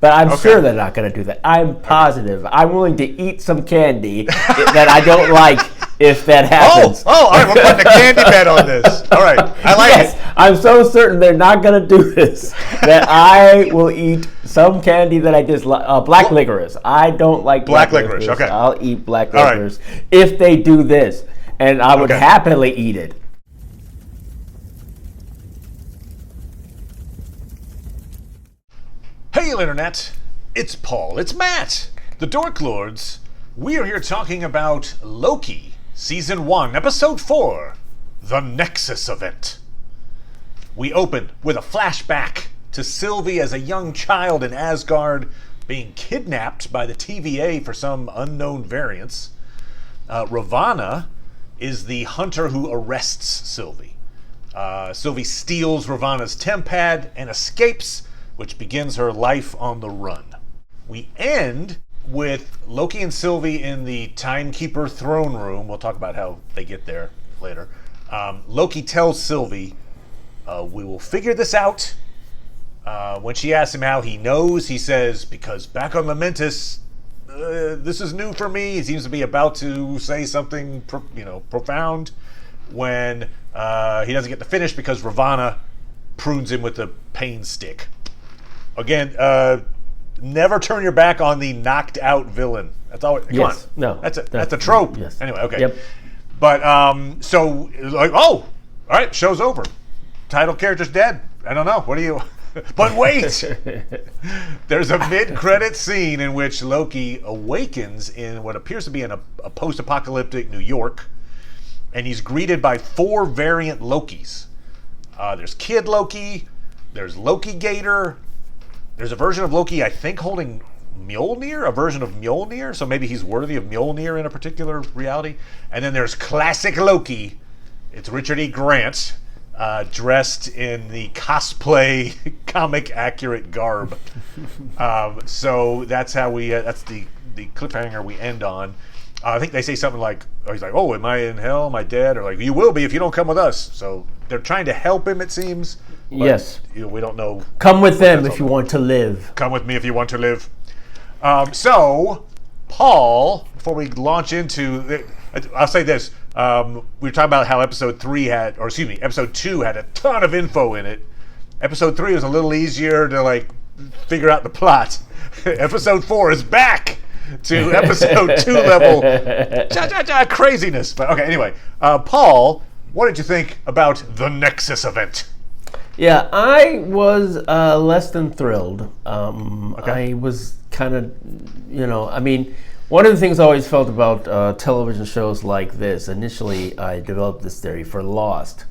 But I'm sure they're not going to do that. I'm positive. I'm willing to eat some candy that I don't like if that happens. All right, we're putting a candy bet on this. All right, I like it. I'm so certain they're not going to do this that I will eat some candy that I dislike. Black licorice. I don't like black licorice. Okay. I'll eat black licorice if they do this, and I would happily eat it. Hey, Internet! It's Paul, it's Matt, the Dork Lords. We are here talking about Loki, Season 1, Episode 4, The Nexus Event. We open with a flashback to Sylvie as a young child in Asgard being kidnapped by the TVA for some unknown variance. Ravana is the hunter who arrests Sylvie. Sylvie steals Ravana's tempad and escapes, which begins her life on the run. We end with Loki and Sylvie in the Timekeeper throne room. We'll talk about how they get there later. Loki tells Sylvie, we will figure this out. When she asks him how he knows, he says, because back on Lamentus, this is new for me. He seems to be about to say something profound when he doesn't get to finish because Ravana prunes him with the pain stick. Again, never turn your back on the knocked out villain. That's always that's a trope. Yes. Anyway, okay. Yep. But so like, all right, show's over. Title character's dead. I don't know. What do you? But wait, there's a mid-credit scene in which Loki awakens in what appears to be in a post-apocalyptic New York, and he's greeted by 4 variant Lokis. There's Kid Loki. There's Loki Gator. There's a version of Loki, I think, holding Mjolnir, a version of Mjolnir, so maybe he's worthy of Mjolnir in a particular reality. And then there's Classic Loki. It's Richard E. Grant, dressed in the cosplay, comic-accurate garb. So that's how that's the cliffhanger we end on. I think they say something like, he's like, oh, am I in hell? Am I dead? Or like, you will be if you don't come with us. So they're trying to help him, it seems. But, yes. We don't know. Come with them if you want to live. Come with me if you want to live. So, Paul, before we launch into, I'll say this. We were talking about how episode 2 had a ton of info in it. Episode 3 was a little easier to figure out the plot. Episode 4 is back to episode 2 level craziness. But okay, anyway, Paul, what did you think about the Nexus Event? Yeah, I was less than thrilled. I was kind of, one of the things I always felt about television shows like this, initially I developed this theory for Lost.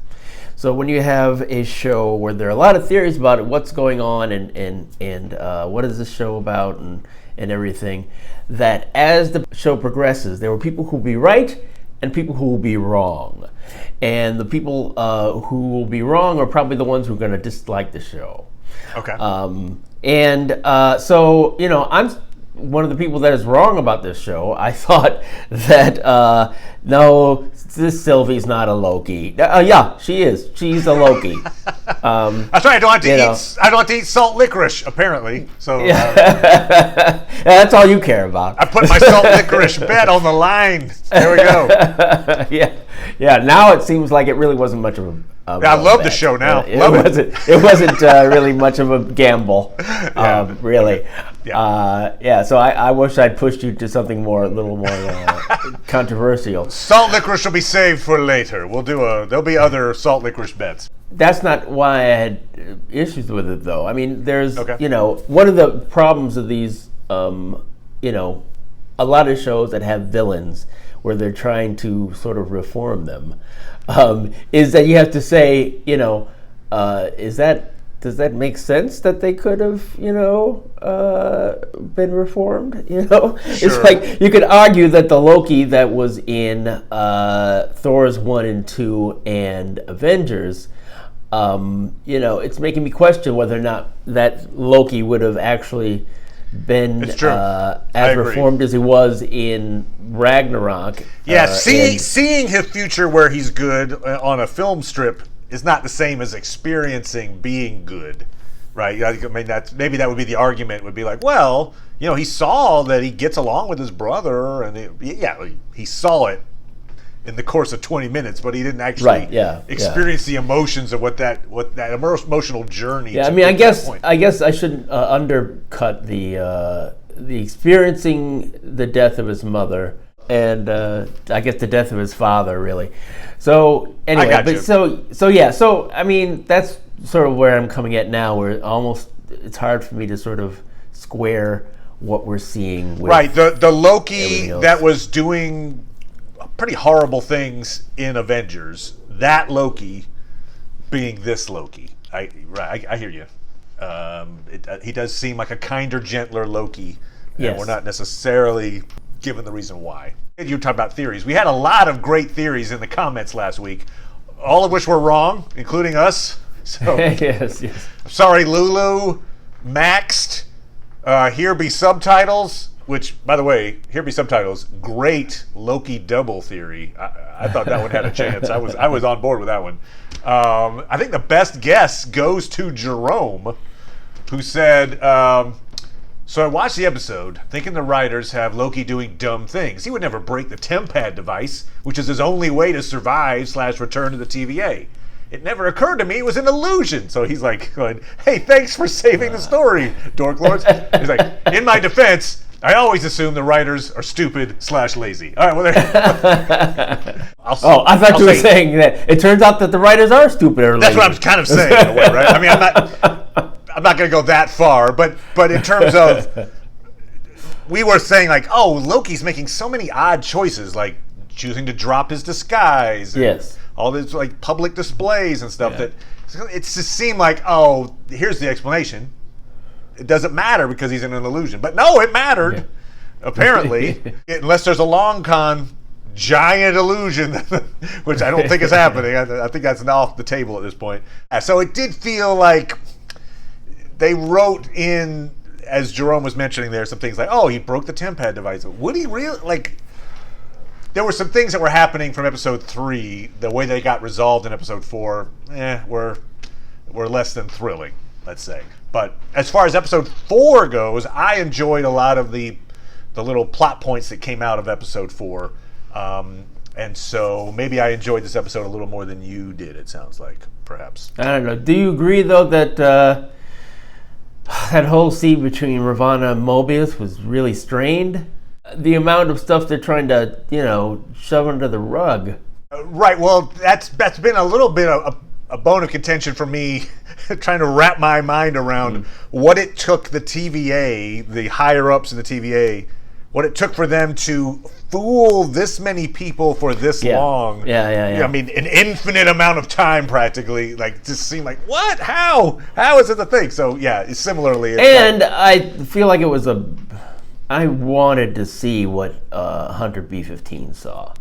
So when you have a show where there are a lot of theories about what's going on and what is this show about and everything, that as the show progresses, there were people who will be right and people who will be wrong. And the people who will be wrong are probably the ones who are going to dislike the show. Okay. So, I'm one of the people that is wrong about this show. I thought that, no, this Sylvie's not a Loki. Yeah, she is. She's a Loki. That's right. I don't have to eat salt licorice, apparently. So that's all you care about. I put my salt licorice bet on the line. There we go. Yeah. Now it seems like it really wasn't much of a. I love the show now. It wasn't really much of a gamble, really. So I wish I'd pushed you to something a little more controversial. Salt licorice will be saved for later. There'll be other salt licorice bets. That's not why I had issues with it, though. I mean, there's, one of the problems of these, a lot of shows that have villains where they're trying to sort of reform them, is that you have to say, does that make sense that they could have, been reformed? Sure. It's like you could argue that the Loki that was in Thor's 1 and 2 and Avengers, it's making me question whether or not that Loki would have actually been as reformed as he was in Ragnarok. Yeah, seeing his future where he's good on a film strip is not the same as experiencing being good. right? I mean, maybe that would be the argument. Would be like, well, he saw that he gets along with his brother, and he saw it in the course of 20 minutes, but he didn't actually experience the emotions of what that emotional journey. Yeah, I mean, I guess I shouldn't undercut the experiencing the death of his mother and I guess the death of his father, really. So anyway, so I mean, that's sort of where I'm coming at now, where it's hard for me to sort of square what we're seeing with the Loki that was doing pretty horrible things in Avengers, that Loki being this Loki. I hear you. He does seem like a kinder, gentler Loki, and we're not necessarily given the reason why. You talk about theories. We had a lot of great theories in the comments last week, all of which were wrong, including us. So yes. Sorry, Lulu, Maxed. Here be subtitles. Which, by the way, here be subtitles. Great Loki double theory. I thought that one had a chance. I was on board with that one. I think the best guess goes to Jerome, who said, so I watched the episode thinking the writers have Loki doing dumb things. He would never break the TemPad device, which is his only way to survive / return to the TVA. It never occurred to me it was an illusion. So he's like, going, hey, thanks for saving the story, Dork Lords. He's like, in my defense, I always assume the writers are stupid / lazy. All right, well, there. I thought you were saying that it turns out that the writers are stupid or lazy. That's what I'm kind of saying, in a way, right? I mean, I'm not going to go that far, but in terms of, we were saying like, oh, Loki's making so many odd choices, like choosing to drop his disguise. Yes. All these like public displays and stuff that it just seemed like, oh, here's the explanation. It doesn't matter because he's in an illusion. But no, it mattered, apparently. Unless there's a long con giant illusion, which I don't think is happening. I think that's off the table at this point. So it did feel like they wrote in, as Jerome was mentioning there, some things like, oh, he broke the TemPad device. Would he really? Like, there were some things that were happening from episode 3, the way they got resolved in episode 4, were less than thrilling, let's say. But as far as episode 4 goes, I enjoyed a lot of the little plot points that came out of episode 4. And so maybe I enjoyed this episode a little more than you did, it sounds like, perhaps. I don't know. Do you agree, though, that that whole scene between Ravonna and Mobius was really strained? The amount of stuff they're trying to, shove under the rug. Right. Well, that's been a little bit of a bone of contention for me, trying to wrap my mind around what it took the TVA, the higher-ups in the TVA, what it took for them to fool this many people for this long. Yeah. I mean, an infinite amount of time, practically. Like, just seemed like, what? How is it the thing? So, yeah, similarly. And I feel like I wanted to see what Hunter B-15 saw.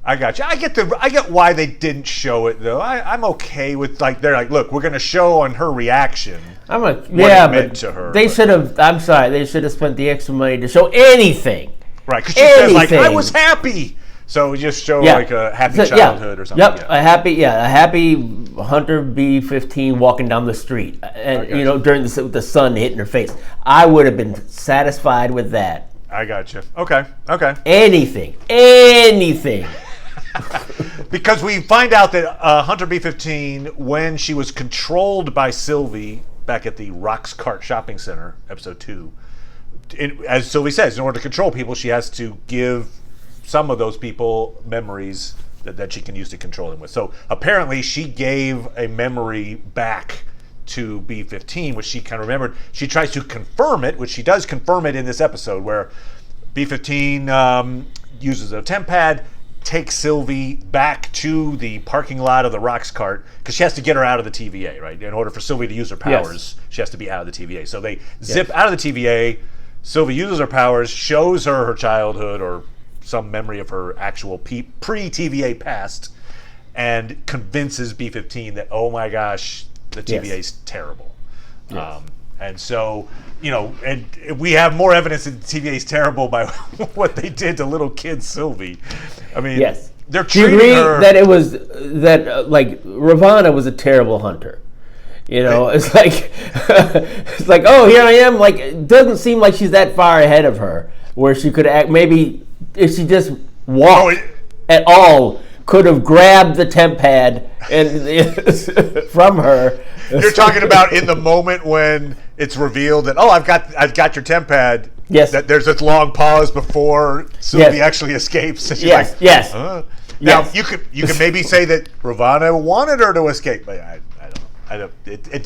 I got you. I get why they didn't show it though. I'm okay with they're like, look, we're gonna show on her reaction. What it meant to her. They should have. I'm sorry. They should have spent the extra money to show anything. Right? Because she says like, I was happy. So just show like a happy childhood or something. Yep, a happy Hunter B-15 walking down the street, and during the sun hitting her face. I would have been satisfied with that. I got you. Okay. Anything. Because we find out that Hunter B-15, when she was controlled by Sylvie back at the Rocks Cart Shopping Center, episode 2, as Sylvie says, in order to control people, she has to give some of those people memories that she can use to control them with. So apparently she gave a memory back to B-15, which she kind of remembered. She tries to confirm it, which she does confirm it in this episode, where B-15 uses a TemPad, takes Sylvie back to the parking lot of the Rocks Cart, because she has to get her out of the TVA, right? In order for Sylvie to use her powers, she has to be out of the TVA. So they zip out of the TVA, Sylvie uses her powers, shows her childhood or some memory of her actual pre-TVA past, and convinces B-15 that, oh my gosh, the TVA is terrible. Yes. And so, and we have more evidence that the TVA is terrible by what they did to little kid Sylvie. I mean, they're treating her. That it was like Ravonna was a terrible hunter. You know, it's like oh, here I am. Like, it doesn't seem like she's that far ahead of her, where she could act. Maybe if she just walked at all, could have grabbed the temp pad and from her. You're talking about in the moment when it's revealed that I've got your temp pad. Yes. That there's this long pause before Sylvie actually escapes. And she's yes. like, yes. Now yes. you can maybe say that Ravonna wanted her to escape, but I don't.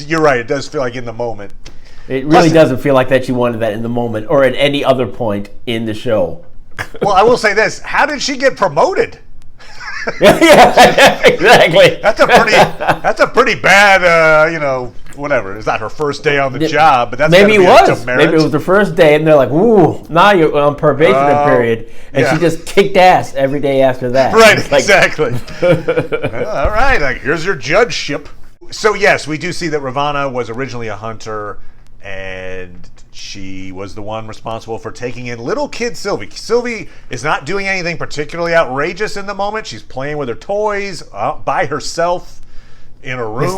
You're right. It does feel like in the moment. It really doesn't feel like that she wanted that in the moment or at any other point in the show. Well, I will say this: how did she get promoted? Yeah, exactly. That's a pretty bad, whatever. It's not her first day on the job, but that's maybe it was. Maybe it was the first day, and they're like, "Ooh, now you're on probationary period," and she just kicked ass every day after that. Right, exactly. All right, like here's your judgeship. So yes, we do see that Ravonna was originally a hunter, and she was the one responsible for taking in little kid Sylvie. Sylvie is not doing anything particularly outrageous in the moment. She's playing with her toys by herself in a room. It's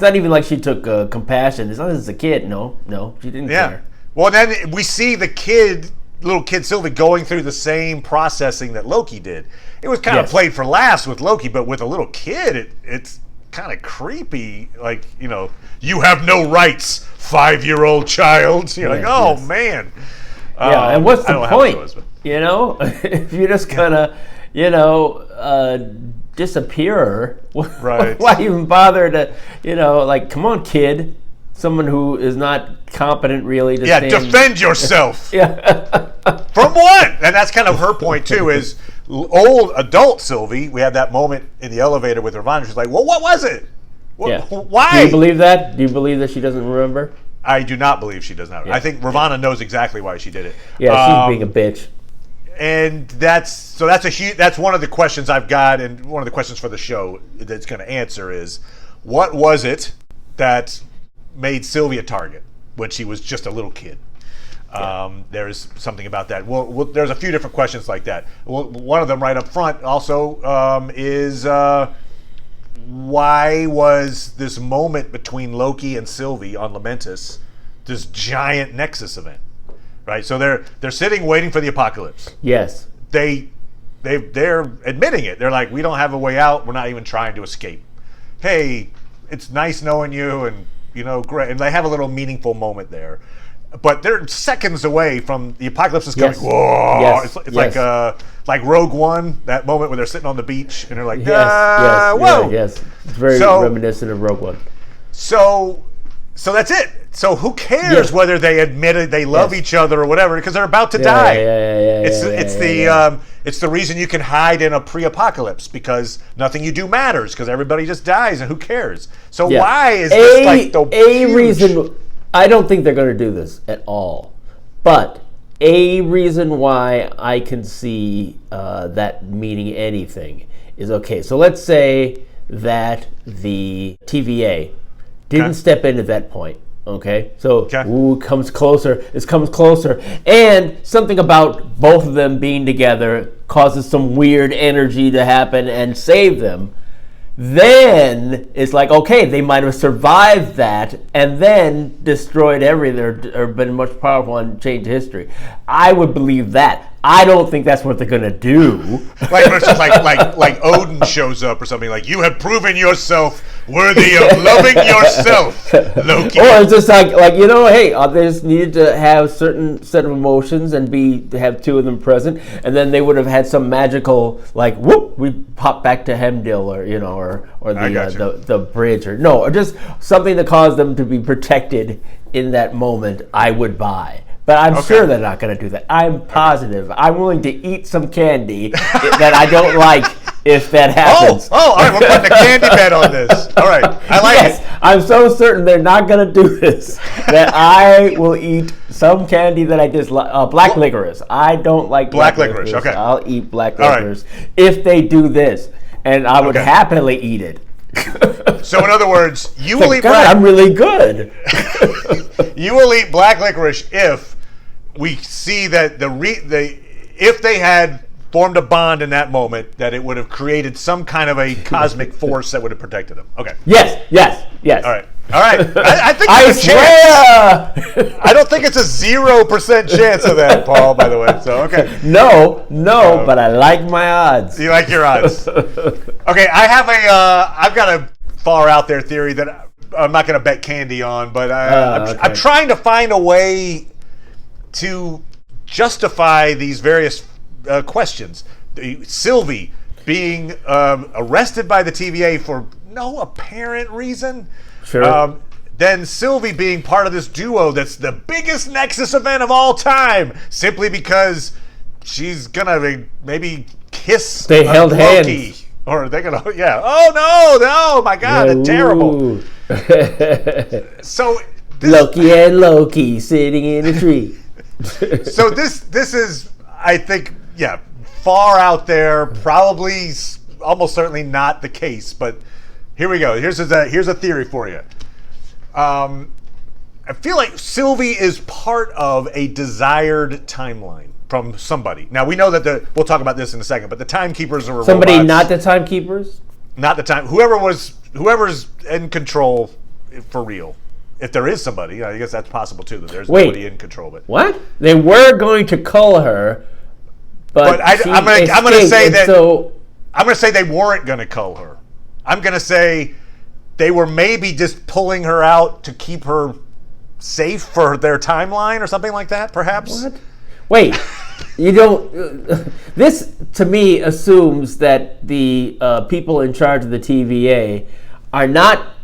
not even like she took compassion. It's not as a kid. No, she didn't care. Well, then we see the little kid Sylvie going through the same processing that Loki did. It was kind of played for laughs with Loki, but with a little kid, it's kind of creepy. Like, you have no rights, 5-year-old child. You're like, oh man. And what's the point? If you're just gonna, disappear, right? Why even bother to, come on, kid. Someone who is not competent really to defend yourself. Yeah. From what? And that's kind of her point too, is old adult Sylvie, we had that moment in the elevator with Ravonna. She's like, well, what was it? Why? Do you believe that? Do you believe that she doesn't remember? I do not believe she does not. I think Ravonna knows exactly why she did it. Yeah, she's being a bitch. And that's one of the questions I've got, and one of the questions for the show that's going to answer is, what was it that made Sylvie a target when she was just a little kid? There's something about that. Well, there's a few different questions like that. Well, one of them right up front also is why was this moment between Loki and Sylvie on Lamentis this giant Nexus event? Right, so they're sitting waiting for the apocalypse. Yes, they're admitting it. They're like, we don't have a way out. We're not even trying to escape. Hey, it's nice knowing you, and great. And they have a little meaningful moment there, but they're seconds away from the apocalypse is coming. Whoa! Yes. It's like Rogue One, that moment where they're sitting on the beach and they're like, whoa! Yes, it's very reminiscent of Rogue One. So that's it. So who cares whether they admitted they love each other or whatever, because they're about to die. It's the reason you can hide in a pre-apocalypse, because nothing you do matters, because everybody just dies and who cares. So why is this like the huge reason? I don't think they're going to do this at all, but a reason why I can see that meaning anything is so let's say that the TVA didn't step in at that point. Okay, so it comes closer. And something about both of them being together causes some weird energy to happen and save them. Then it's like, okay, they might have survived that and then destroyed everything or been much powerful and changed history. I would believe that. I don't think that's what they're gonna do. like Odin shows up or something, like, you have proven yourself worthy of loving yourself, Loki. Or it's just like hey, they just needed to have certain set of emotions and have two of them present, and then they would have had some magical whoop, we pop back to Hemdil or the bridge or just something that caused them to be protected in that moment. I would buy. But I'm sure they're not going to do that. I'm positive. I'm willing to eat some candy that I don't like if that happens. All right, we're putting a candy bet on this. All right, I like it. I'm so certain they're not going to do this that I will eat some candy that I dislike. Black licorice. I don't like black licorice. Okay. I'll eat black licorice if they do this, and I would happily eat it. So in other words, you will eat I'm really good. You will eat black licorice if we see that if they had formed a bond in that moment, that it would have created some kind of a cosmic force that would have protected them. Okay. Yes. All right. All right. I think I there's a chance. swear. I don't think it's a 0% chance of that, Paul, by the way. So, okay. No, but I like my odds. You like your odds. Okay, I've got a far out there theory that I'm not going to bet candy on, but I'm trying to find a way to justify these various questions. Sylvie being arrested by the TVA for no apparent reason. Sure. Then Sylvie being part of this duo that's the biggest Nexus event of all time, simply because she's gonna maybe kiss they held Loki. hands. Or they're gonna, yeah. Oh no, my God, that's terrible. So Loki and Loki sitting in a tree. So this is, I think, yeah, far out there. Probably, almost certainly not the case. But here we go. Here's a theory for you. I feel like Sylvie is part of a desired timeline from somebody. Now we know that we'll talk about this in a second, but the timekeepers are somebody, robots. not the timekeepers. Not the time. Whoever's in control for real. If there is somebody, I guess that's possible too. That there's nobody in control. But what? They were going to cull her, but I'm going to say that. So I'm going to say they weren't going to cull her. I'm going to say they were maybe just pulling her out to keep her safe for their timeline or something like that, perhaps. What? Wait, you don't. This to me assumes that the people in charge of the TVA are not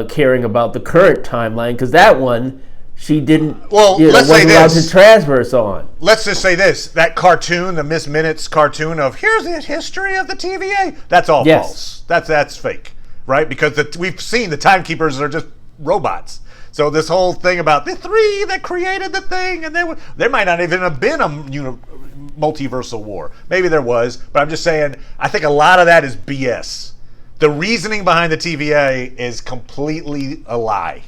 caring about the current timeline, because that one she didn't. Well, let's wasn't say allowed this. to transverse on. Let's just say this: that cartoon, the Miss Minutes cartoon of here's the history of the TVA. That's all false. That's fake, right? Because we've seen the timekeepers are just robots. So this whole thing about the three that created the thing, and there might not even have been a multiversal war. Maybe there was, but I'm just saying, I think a lot of that is BS. The reasoning behind the TVA is completely a lie,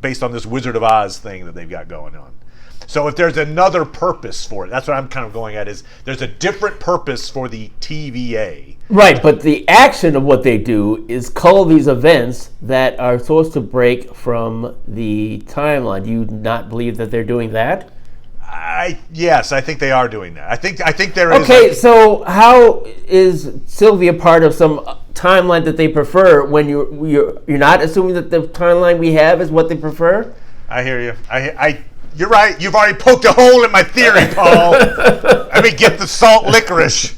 based on this Wizard of Oz thing that they've got going on. So if there's another purpose for it, that's what I'm kind of going at, is there's a different purpose for the TVA. Right, but the action of what they do is cull these events that are supposed to break from the timeline. Do you not believe that they're doing that? Yes, I think they are doing that. I think there is. Okay, so how is Sylvia part of some timeline that they prefer when you're not assuming that the timeline we have is what they prefer? I hear you. You're right. You've already poked a hole in my theory, Paul. Let me get the salt licorice.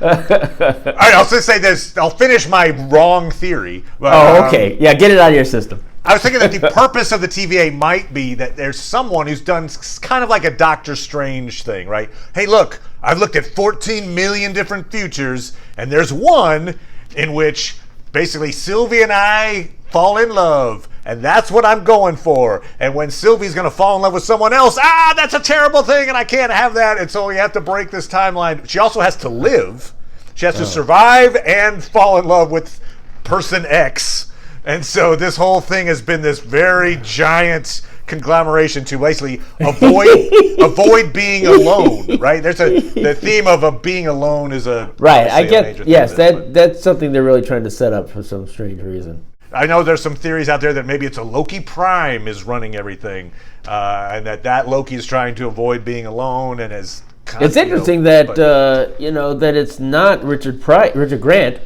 All right, I'll just say this. I'll finish my wrong theory. But, okay. Yeah, get it out of your system. I was thinking that the purpose of the TVA might be that there's someone who's done kind of like a Doctor Strange thing, right? Hey, look, I've looked at 14 million different futures, and there's one in which basically Sylvie and I fall in love, and that's what I'm going for. And when Sylvie's going to fall in love with someone else, that's a terrible thing, and I can't have that, and so we have to break this timeline. She also has to live. She has to survive and fall in love with person X. And so this whole thing has been this very giant conglomeration to basically avoid being alone, right? The theme of being alone is right. I get that's something they're really trying to set up for some strange reason. I know there's some theories out there that maybe it's a Loki Prime is running everything, and that Loki is trying to avoid being alone and is. It's interesting that that it's not Richard Grant,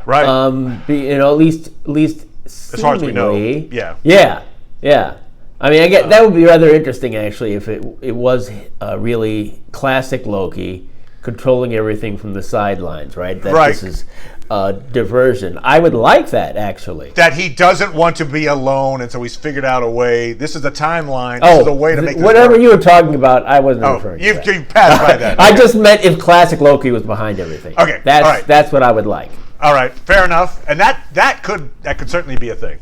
right? At least. As far as we know, yeah. I mean, that would be rather interesting, actually, if it was really classic Loki controlling everything from the sidelines, right? This is diversion. I would like that, actually. That he doesn't want to be alone, and so he's figured out a way. This is a timeline. This is a way to make this whatever work. You were talking about, I wasn't referring to that. You passed by that. I just meant if classic Loki was behind everything. Okay, that's what I would like. All right, fair enough, and that could certainly be a thing.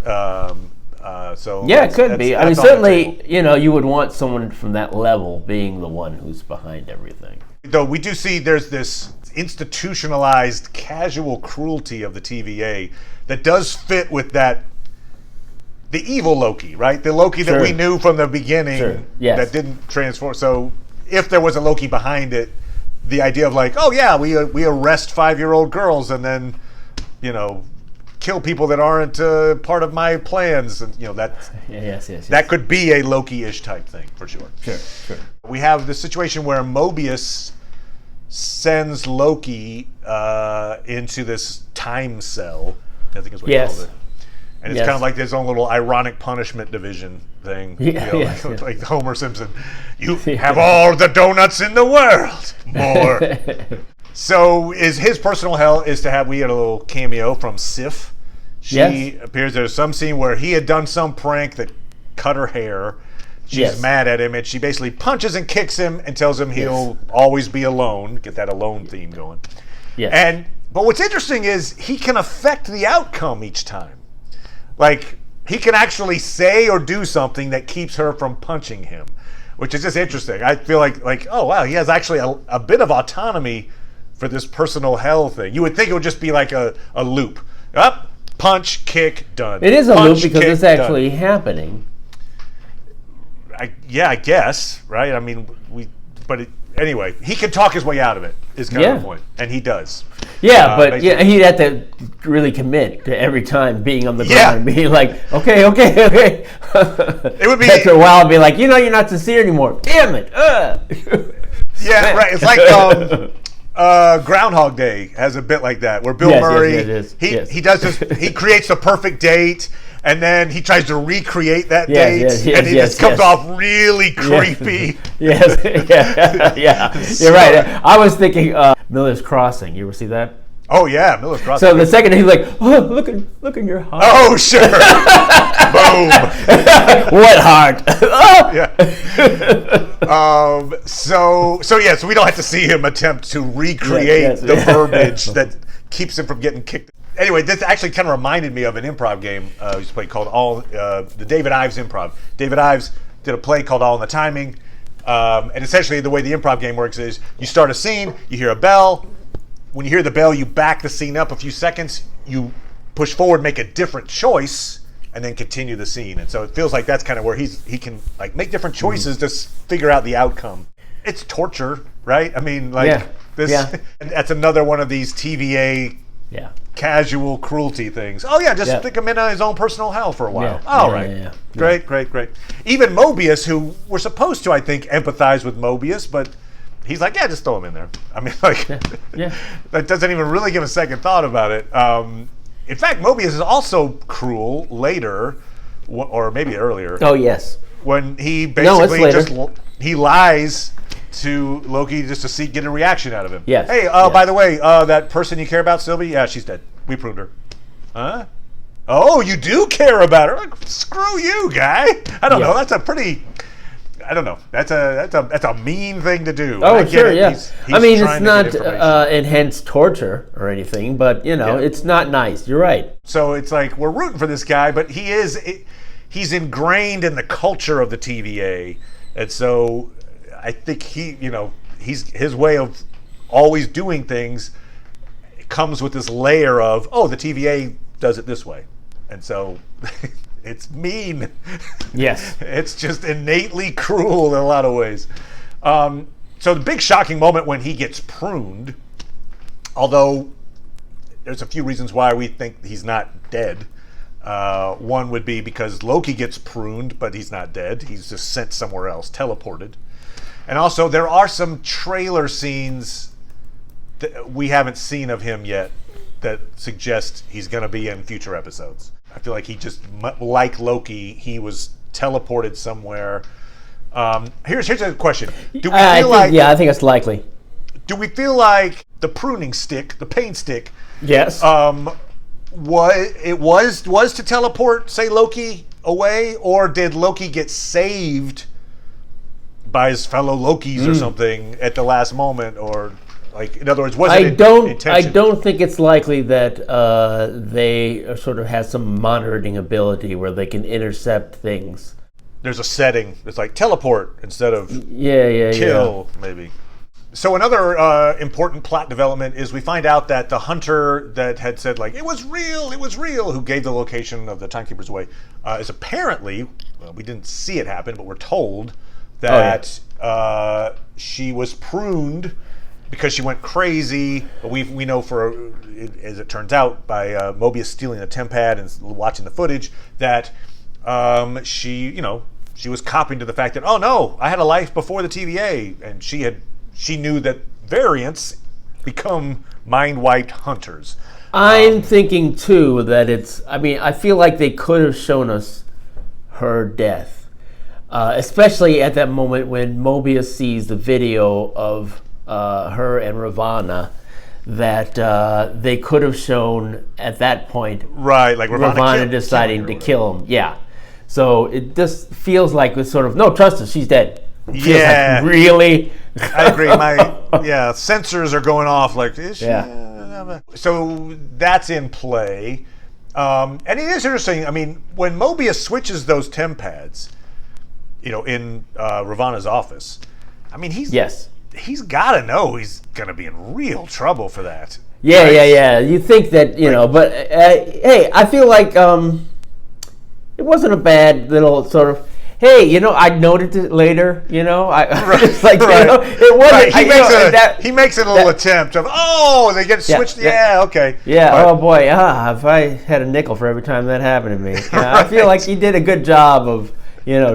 It could be. I mean, certainly, you would want someone from that level being the one who's behind everything. Though we do see there's this institutionalized casual cruelty of the TVA that does fit with the evil Loki, right? The Loki that we knew from the beginning that didn't transform. So if there was a Loki behind it, the idea of like, oh yeah, we arrest 5-year-old girls and then, kill people that aren't part of my plans. And, Yes. that could be a Loki-ish type thing for sure. Sure. We have the situation where Mobius sends Loki into this time cell, I think is what he called it. And it's kind of like his own little ironic punishment division thing. Like Homer Simpson. You have all the donuts in the world. More. So his personal hell is to have, we had a little cameo from Sif. She appears, there's some scene where he had done some prank that cut her hair. She's mad at him, and she basically punches and kicks him and tells him he'll always be alone. Get that alone theme going. Yes. But what's interesting is he can affect the outcome each time. Like, he can actually say or do something that keeps her from punching him, which is just interesting. I feel like oh, wow, he has actually a bit of autonomy for this personal hell thing. You would think it would just be like a loop. Up, punch, kick, done. It is a loop because it's actually happening. I guess, right? I mean, anyway, he can talk his way out of it, is kind of the point. And he does. Yeah, but he'd have to really commit to every time being on the ground and being like, okay. It would be after a while, be like, you're not sincere anymore. Damn it. Yeah, right. It's like Groundhog Day has a bit like that, where Bill Murray he does this. He creates the perfect date, and then he tries to recreate that date, and it just comes off really creepy. You're right. I was thinking Miller's Crossing. You ever see that? Oh yeah, Miller's Crossing. So the second he's like, oh, look in your heart. Oh sure. Boom. What heart? So we don't have to see him attempt to recreate the verbiage that keeps him from getting kicked. Anyway, this actually kind of reminded me of an improv game we used to play called the David Ives Improv. David Ives did a play called All in the Timing, and essentially the way the improv game works is you start a scene, you hear a bell. When you hear the bell, you back the scene up a few seconds, you push forward, make a different choice, and then continue the scene. And so it feels like that's kind of where he can like make different choices to figure out the outcome. It's torture, right? I mean, this. And that's another one of these TVA casual cruelty things. Oh yeah, just stick him in his own personal hell for a while. All right. Great. Even Mobius, who we're supposed to, I think, empathize with Mobius, but he's like, just throw him in there. I mean, that doesn't even really give a second thought about it. In fact, Mobius is also cruel later, or maybe earlier. Oh, yes. When he basically he lies to Loki just to get a reaction out of him. Yes. Hey, by the way, that person you care about, Sylvie? Yeah, she's dead. We proved her. Huh? Oh, you do care about her? Like, screw you, guy. I don't know. That's a pretty... I don't know. That's a mean thing to do. Oh, sure, He's I mean, it's not enhanced torture or anything, but it's not nice. You're right. So it's like we're rooting for this guy, but he's ingrained in the culture of the TVA, and so I think his way of always doing things comes with this layer of the TVA does it this way, and so. It's mean. Yes. It's just innately cruel in a lot of ways. So the big shocking moment when he gets pruned, although there's a few reasons why we think he's not dead. One would be because Loki gets pruned, but he's not dead. He's just sent somewhere else, teleported. And also there are some trailer scenes that we haven't seen of him yet that suggest he's going to be in future episodes. I feel like he just, like Loki, he was teleported somewhere. Here's a question. Do we feel I think it's likely. Do we feel like the pruning stick, the pain stick, yes, was to teleport, say, Loki away, or did Loki get saved by his fellow Lokis or something at the last moment, or? Like, in other words, I don't think it's likely that they sort of have some monitoring ability where they can intercept things. There's a setting that's like teleport instead of kill, maybe. So another important plot development is we find out that the hunter that had said, like, it was real, who gave the location of the timekeepers away, is apparently, we didn't see it happen, but we're told that she was pruned because she went crazy. But we know as it turns out, by Mobius stealing the TemPad and watching the footage, that she was copping to the fact that, oh no, I had a life before the TVA, and she knew that variants become mind-wiped hunters. I'm thinking too that I feel like they could have shown us her death, especially at that moment when Mobius sees the video of her and Ravonna, that they could have shown at that point, right? Like Ravonna deciding to kill him. Yeah. So it just feels like it's sort of, no, trust us, she's dead. It feels like, really? I agree. My sensors are going off. Like, is she? Yeah. So that's in play, and it is interesting. I mean, when Mobius switches those TemPads, in Ravonna's office, I mean, he's got to know he's going to be in real trouble for that. Yeah, right? yeah. You think that, but hey, I feel like it wasn't a bad little sort of, hey, I noted it later, Right, it's like, right. It wasn't. Right. He makes a little attempt of, they get switched. Yeah, okay. Yeah, but, oh boy, if I had a nickel for every time that happened to me. Right. I feel like he did a good job of,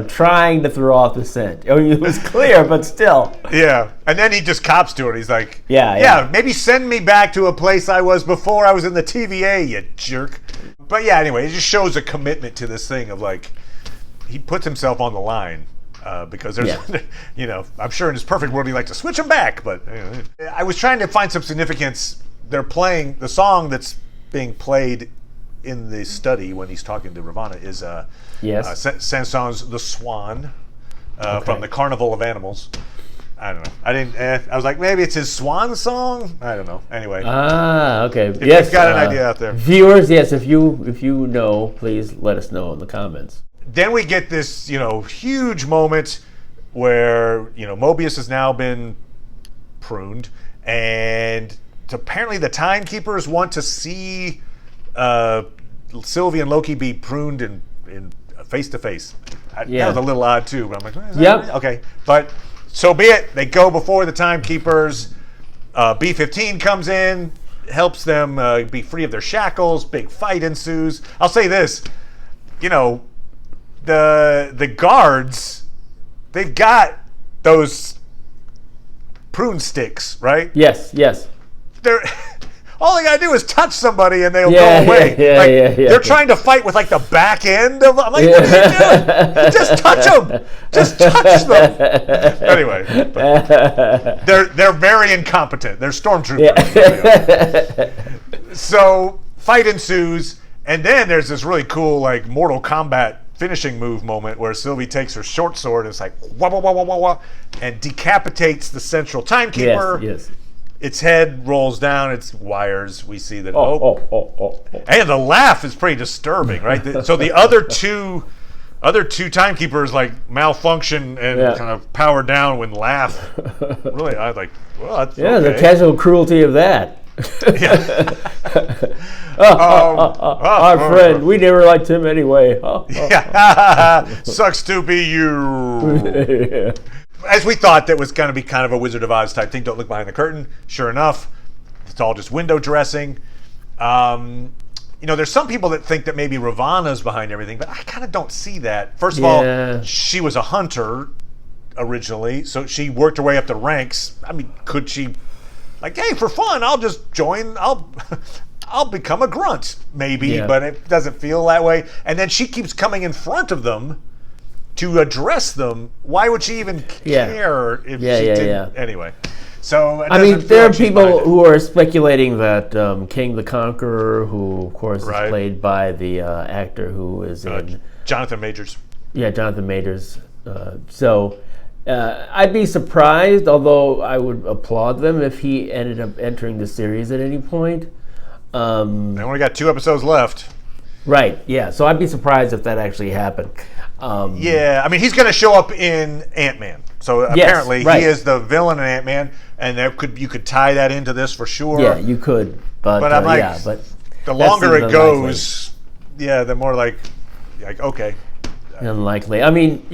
trying to throw off the scent. It was clear, but still. Yeah, and then he just cops to it. He's like, yeah, maybe send me back to a place I was before I was in the TVA, you jerk. But yeah, anyway, it just shows a commitment to this thing of like, he puts himself on the line because there's, I'm sure in his perfect world he'd like to switch him back. But I was trying to find some significance. They're playing the song that's being played in the study when he's talking to Ravonna is Saint-Saëns' "The Swan" from the Carnival of Animals. I don't know. I was like, maybe it's his swan song. I don't know. Anyway. Okay. If you've got an idea out there, viewers. Yes, if you know, please let us know in the comments. Then we get this, huge moment where, Mobius has now been pruned, and apparently the timekeepers want to see Sylvie and Loki be pruned in face to face. That was a little odd too, but I'm like, yep. Okay, but so be it. They go before the timekeepers. B-15 comes in, helps them be free of their shackles. Big fight ensues. I'll say this, the guards, they've got those prune sticks, right? Yes. They're all they gotta do is touch somebody and they'll go away. They're trying to fight with like the back end of. I'm like, what are you doing? Just touch them. Just touch them. Anyway, they're very incompetent. They're stormtroopers. So fight ensues, and then there's this really cool like Mortal Kombat finishing move moment where Sylvie takes her short sword and it's like wah wah wah wah wah wah and decapitates the central timekeeper. Yes. Its head rolls down. Its wires. We see that. And the laugh is pretty disturbing, right? So the other two timekeepers like malfunction and kind of power down when laugh. Really, I like. Well, that's the casual cruelty of that. Our friend, we never liked him anyway. Sucks to be you. As we thought, that was going to be kind of a Wizard of Oz type thing. Don't look behind the curtain. Sure enough, it's all just window dressing. There's some people that think that maybe Ravonna's behind everything, but I kind of don't see that. First of all, she was a hunter originally, so she worked her way up the ranks. I mean, could she, like, hey, for fun, I'll just join, I'll become a grunt, maybe, but it doesn't feel that way. And then she keeps coming in front of them to address them. Why would she even care if she didn't? Anyway. So I mean, there are people who are speculating that King the Conqueror, who of course is played by the actor who is in Jonathan Majors. Yeah, Jonathan Majors. So I'd be surprised, although I would applaud them if he ended up entering the series at any point. They only got 2 episodes left. Right. Yeah. So I'd be surprised if that actually happened. I mean, he's going to show up in Ant-Man. So apparently he is the villain in Ant-Man, and you could tie that into this for sure. Yeah, you could. But I'm like, the longer it goes, the more like okay. Unlikely. I mean,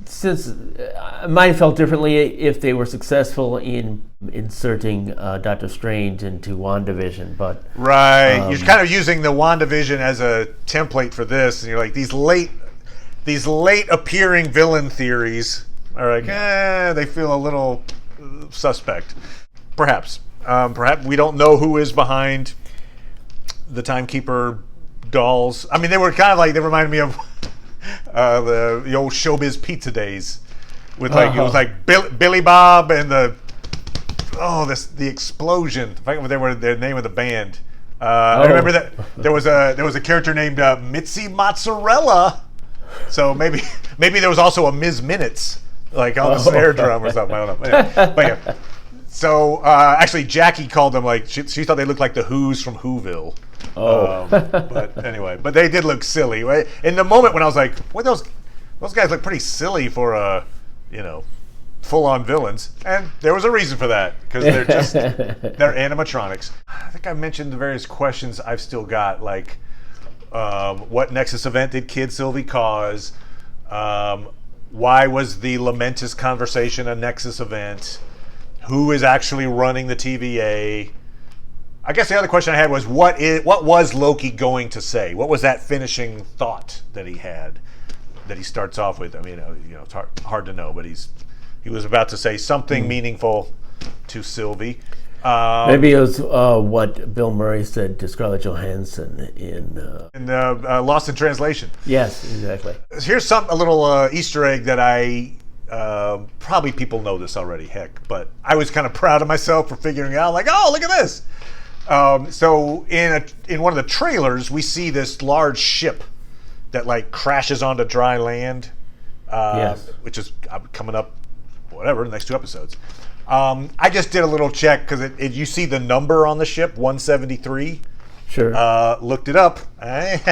since I might have felt differently if they were successful in inserting Doctor Strange into WandaVision, but right, you're kind of using the WandaVision as a template for this, and you're like these late appearing villain theories are like, they feel a little suspect. Perhaps we don't know who is behind the Timekeeper dolls. I mean, they were kind of like, they reminded me of the old Showbiz Pizza days with like it was like Billy Bob and the explosion. I forget what they were, the name of the band. I remember that there was a character named Mitzi Mozzarella. So maybe there was also a Ms. Minutes like on the snare drum or something. I don't know. Anyway, but yeah. So actually, Jackie called them like she thought they looked like the Who's from Whoville. But anyway, but they did look silly. In the moment when I was like, "What those guys look pretty silly for full-on villains," and there was a reason for that because they're animatronics. I think I mentioned the various questions I've still got, like what Nexus event did Kid Sylvie cause? Why was the Lamentus conversation a Nexus event? Who is actually running the TVA? I guess the other question I had was what was Loki going to say? What was that finishing thought that he had that he starts off with? I mean, it's hard to know, but he was about to say something meaningful to Sylvie. Maybe it was what Bill Murray said to Scarlett Johansson in Lost in Translation. Yes, exactly. Here's a little Easter egg that I probably people know this already, heck, but I was kind of proud of myself for figuring out, like, oh, look at this. So in one of the trailers, we see this large ship that like crashes onto dry land, which is coming up, whatever, the next 2 episodes. I just did a little check because you see the number on the ship, 173. Sure. Looked it up. It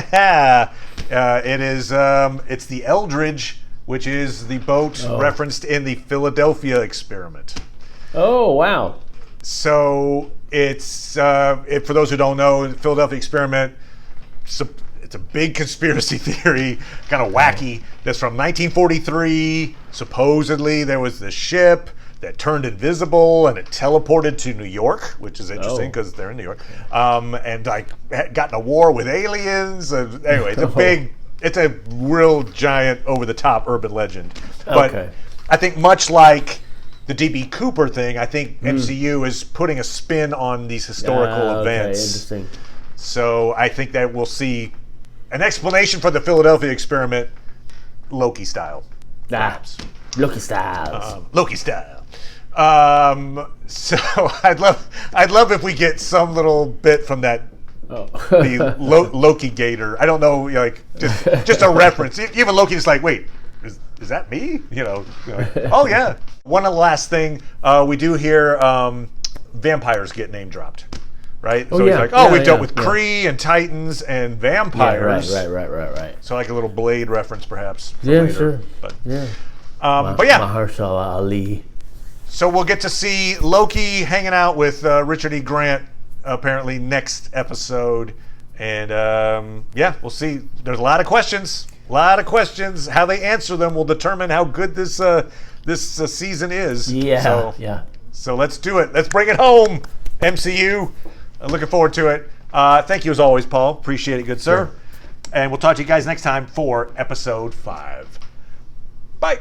is. It's the Eldridge, which is the boat referenced in the Philadelphia experiment. Oh, wow. So it's for those who don't know, the Philadelphia experiment. It's a big conspiracy theory, kind of wacky. That's from 1943. Supposedly there was this ship that turned invisible and it teleported to New York, which is interesting because they're in New York, and like got in a war with aliens. Anyway, it's a real giant, over-the-top urban legend. But I think much like the D.B. Cooper thing, I think MCU is putting a spin on these historical events. Interesting. So I think that we'll see an explanation for the Philadelphia experiment, Loki style. Perhaps. Loki style. Loki style. So I'd love if we get some little bit from that. The Loki Gator. I don't know, like just a reference. Even Loki is like, wait, is that me? Oh yeah. One last thing, we do hear vampires get name dropped, right? So he's like, we've dealt with Kree and Titans and vampires. Yeah, right. So like a little Blade reference, perhaps. Yeah, later. sure. But yeah. But yeah. Mahershala Ali. So we'll get to see Loki hanging out with Richard E. Grant apparently next episode, and we'll see. There's a lot of questions. How they answer them will determine how good this season is. So let's do it. Let's bring it home, MCU. I'm looking forward to it. Thank you as always, Paul. Appreciate it, good sir. Sure. And we'll talk to you guys next time for episode 5. Bye.